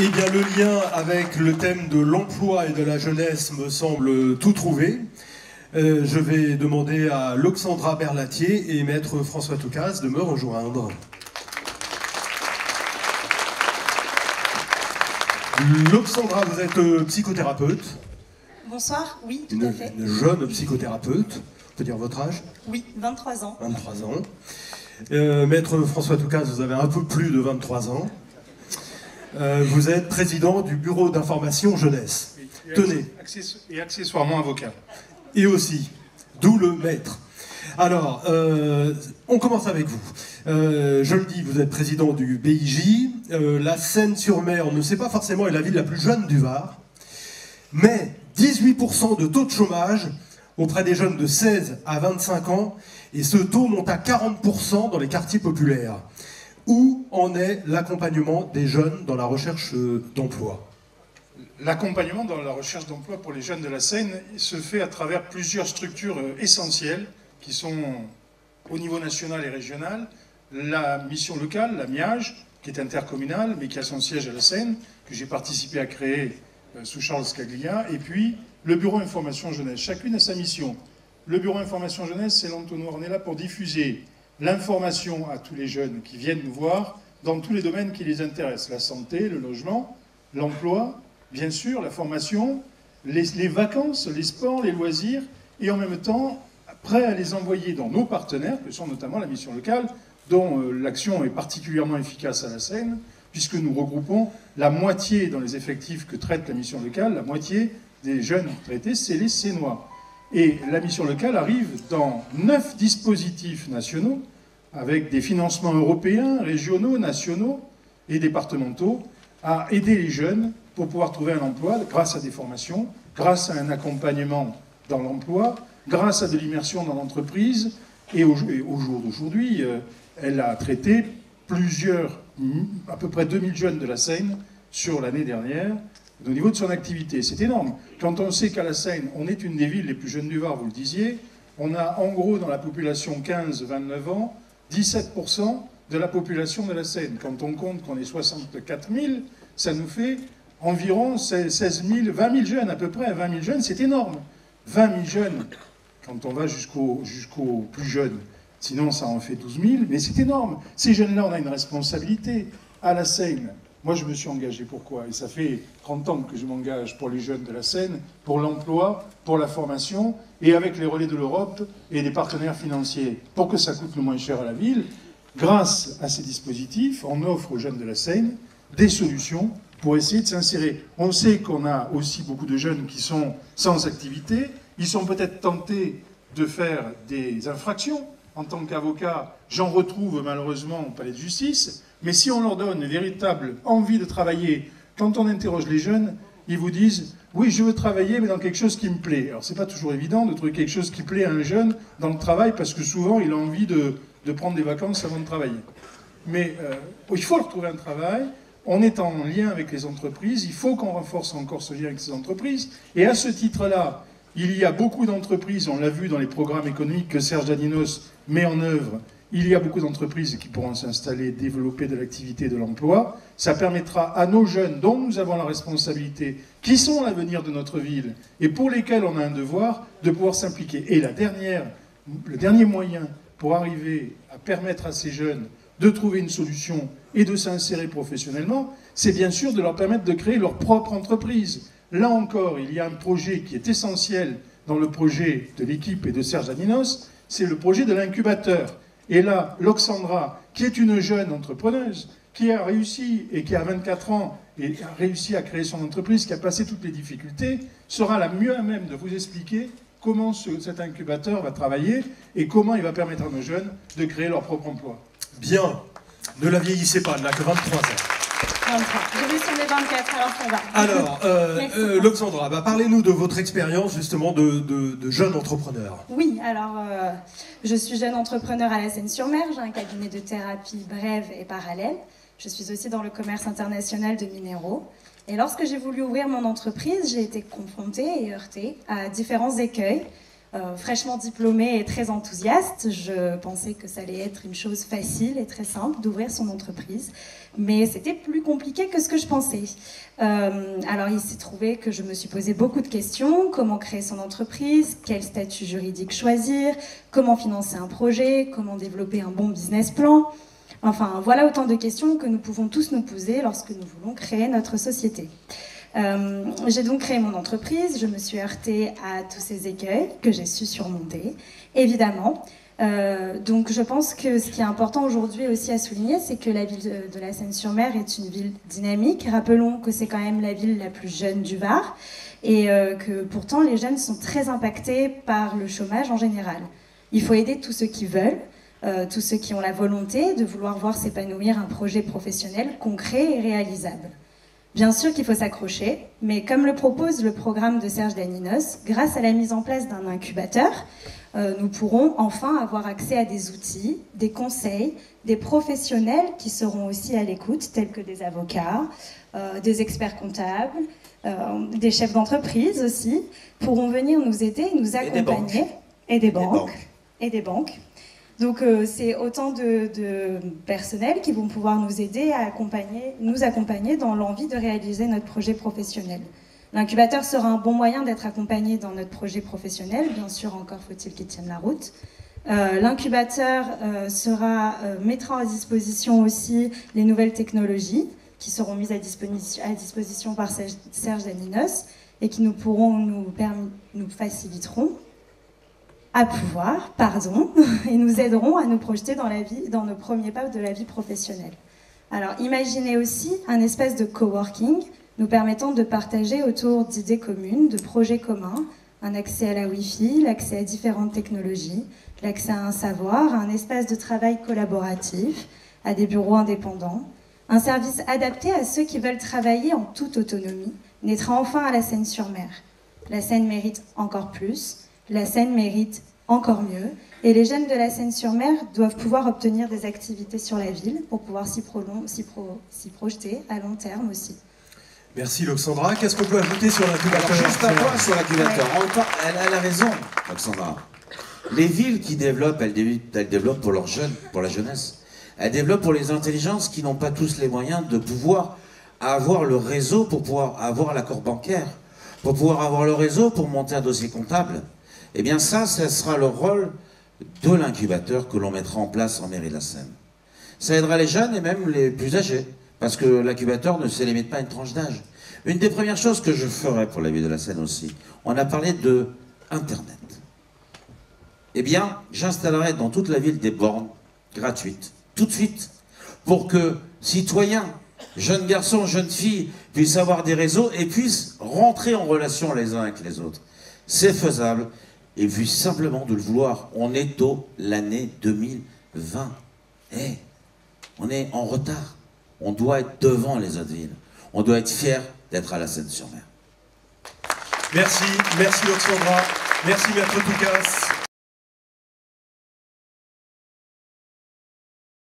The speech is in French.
Eh bien, le lien avec le thème de l'emploi et de la jeunesse me semble tout trouvé. Je vais demander à Loxandra Berlatier et Maître François Toucas de me rejoindre. Loxandra, vous êtes psychothérapeute. Bonsoir, oui, tout à fait. Une jeune psychothérapeute. On peut dire votre âge? Oui, 23 ans. 23 ans. Maître François Toucas, vous avez un peu plus de 23 ans. Vous êtes président du bureau d'information jeunesse. Et tenez. Et accessoirement avocat. Et aussi, d'où le maître. Alors, on commence avec vous. Je le dis, vous êtes président du BIJ. La Seine-sur-Mer, on ne sait pas forcément, est la ville la plus jeune du Var. Mais 18% de taux de chômage auprès des jeunes de 16 à 25 ans. Et ce taux monte à 40% dans les quartiers populaires. Où en est l'accompagnement des jeunes dans la recherche d'emploi? L'accompagnement dans la recherche d'emploi pour les jeunes de la Seine se fait à travers plusieurs structures essentielles qui sont au niveau national et régional. La mission locale, la MIAGE, qui est intercommunale, mais qui a son siège à la Seine, que j'ai participé à créer sous Charles Scaglia, et puis le bureau information jeunesse. Chacune a sa mission. Le bureau information jeunesse, c'est l'entonnoir. On est là pour diffuser l'information à tous les jeunes qui viennent nous voir dans tous les domaines qui les intéressent. La santé, le logement, l'emploi, bien sûr, la formation, les vacances, les sports, les loisirs, et en même temps, prêt à les envoyer dans nos partenaires, que sont notamment la mission locale, dont l'action est particulièrement efficace à la Seine, puisque nous regroupons la moitié dans les effectifs que traite la mission locale, la moitié des jeunes traités, c'est les Sénois. Et la mission locale arrive dans 9 dispositifs nationaux, avec des financements européens, régionaux, nationaux et départementaux, à aider les jeunes pour pouvoir trouver un emploi grâce à des formations, grâce à un accompagnement dans l'emploi, grâce à de l'immersion dans l'entreprise. Et au jour d'aujourd'hui, elle a traité à peu près 2000 jeunes de la Seine sur l'année dernière, au niveau de son activité. C'est énorme. Quand on sait qu'à la Seine, on est une des villes les plus jeunes du Var, vous le disiez, on a en gros dans la population 15-29 ans, 17% de la population de la Seine. Quand on compte qu'on est 64 000, ça nous fait environ 16 000, 20 000 jeunes à peu près. 20 000 jeunes, c'est énorme. 20 000 jeunes, quand on va jusqu'aux plus jeunes, sinon ça en fait 12 000, mais c'est énorme. Ces jeunes-là, on a une responsabilité. À la Seine, moi je me suis engagé, pourquoi? Et ça fait 30 ans que je m'engage pour les jeunes de la Seine, pour l'emploi, pour la formation, et avec les relais de l'Europe et des partenaires financiers, pour que ça coûte le moins cher à la ville. Grâce à ces dispositifs, on offre aux jeunes de la Seine des solutions pour essayer de s'insérer. On sait qu'on a aussi beaucoup de jeunes qui sont sans activité, ils sont peut-être tentés de faire des infractions. En tant qu'avocat, j'en retrouve malheureusement au palais de justice, mais si on leur donne une véritable envie de travailler, quand on interroge les jeunes, ils vous disent « oui, je veux travailler, mais dans quelque chose qui me plaît ». Alors c'est pas toujours évident de trouver quelque chose qui plaît à un jeune dans le travail, parce que souvent il a envie de prendre des vacances avant de travailler. Mais il faut leur trouver un travail, on est en lien avec les entreprises, il faut qu'on renforce encore ce lien avec ces entreprises, et à ce titre-là, il y a beaucoup d'entreprises, on l'a vu dans les programmes économiques que Serge Daninos met en œuvre, il y a beaucoup d'entreprises qui pourront s'installer, développer de l'activité et de l'emploi. Ça permettra à nos jeunes, dont nous avons la responsabilité, qui sont l'avenir de notre ville, et pour lesquels on a un devoir, de pouvoir s'impliquer. Et le dernier moyen pour arriver à permettre à ces jeunes de trouver une solution et de s'insérer professionnellement, c'est bien sûr de leur permettre de créer leur propre entreprise. Là encore, il y a un projet qui est essentiel dans le projet de l'équipe et de Serge Daninos, c'est le projet de l'incubateur. Et là, Loxandra, qui est une jeune entrepreneuse, qui a réussi et qui a 24 ans et a réussi à créer son entreprise, qui a passé toutes les difficultés, sera la mieux à même de vous expliquer comment cet incubateur va travailler et comment il va permettre à nos jeunes de créer leur propre emploi. Bien, ne la vieillissez pas, elle n'a que 23 ans. 23. Je vais sur les 24, alors ça va. Alors, Loxandra, parlez-nous de votre expérience justement de jeune entrepreneur. Oui, alors je suis jeune entrepreneur à la Seine-sur-Mer, j'ai un cabinet de thérapie brève et parallèle. Je suis aussi dans le commerce international de minéraux. Et lorsque j'ai voulu ouvrir mon entreprise, j'ai été confrontée et heurtée à différents écueils. Fraîchement diplômée et très enthousiaste, je pensais que ça allait être une chose facile et très simple d'ouvrir son entreprise, mais c'était plus compliqué que ce que je pensais. Alors il s'est trouvé que je me suis posé beaucoup de questions: comment créer son entreprise, quel statut juridique choisir, comment financer un projet, comment développer un bon business plan. Enfin, voilà autant de questions que nous pouvons tous nous poser lorsque nous voulons créer notre société. J'ai donc créé mon entreprise, je me suis heurtée à tous ces écueils que j'ai su surmonter, évidemment. Donc je pense que ce qui est important aujourd'hui aussi à souligner, c'est que la ville de la Seyne-sur-Mer est une ville dynamique. Rappelons que c'est quand même la ville la plus jeune du Var et que pourtant les jeunes sont très impactés par le chômage en général. Il faut aider tous ceux qui veulent, tous ceux qui ont la volonté de vouloir voir s'épanouir un projet professionnel concret et réalisable. Bien sûr qu'il faut s'accrocher, mais comme le propose le programme de Serge Daninos, grâce à la mise en place d'un incubateur, nous pourrons enfin avoir accès à des outils, des conseils, des professionnels qui seront aussi à l'écoute, tels que des avocats, des experts comptables, des chefs d'entreprise aussi, pourront venir nous aider, nous accompagner, et des banques. Donc c'est autant de personnels qui vont pouvoir nous aider à nous accompagner dans l'envie de réaliser notre projet professionnel. L'incubateur sera un bon moyen d'être accompagné dans notre projet professionnel, bien sûr encore faut-il qu'il tienne la route. L'incubateur mettra à disposition aussi les nouvelles technologies qui seront mises à disposition par Serge Daninos et qui nous faciliteront et nous aideront à nous projeter dans nos premiers pas de la vie professionnelle. Alors imaginez aussi un espace de coworking nous permettant de partager autour d'idées communes, de projets communs, un accès à la Wi-Fi, l'accès à différentes technologies, l'accès à un savoir, à un espace de travail collaboratif, à des bureaux indépendants. Un service adapté à ceux qui veulent travailler en toute autonomie naîtra enfin à la Seyne-sur-Mer. La Seyne mérite encore plus. La Seyne mérite encore mieux, et les jeunes de la Seyne-sur-Mer doivent pouvoir obtenir des activités sur la ville pour pouvoir s'y projeter à long terme aussi. Merci Loxandra. Qu'est-ce qu'on peut ajouter sur l'incubateur? Juste un point sur l'incubateur. Elle a raison, Loxandra. Les villes qui développent, elles développent pour leurs jeunes, pour la jeunesse. Elles développent pour les intelligences qui n'ont pas tous les moyens de pouvoir avoir le réseau pour pouvoir avoir l'accord bancaire, pour pouvoir avoir le réseau pour monter un dossier comptable. Eh bien ça sera le rôle de l'incubateur que l'on mettra en place en mairie de la Seyne. Ça aidera les jeunes et même les plus âgés, parce que l'incubateur ne se limite pas à une tranche d'âge. Une des premières choses que je ferai pour la ville de la Seyne aussi, on a parlé de Internet. Eh bien, j'installerai dans toute la ville des bornes gratuites, tout de suite, pour que citoyens, jeunes garçons, jeunes filles, puissent avoir des réseaux et puissent rentrer en relation les uns avec les autres. C'est faisable. Et vu simplement de le vouloir, on est l'année 2020. On est en retard. On doit être devant les autres villes. On doit être fiers d'être à la Seyne-sur-Mer. Merci Loxandra. Merci Maître Toukas.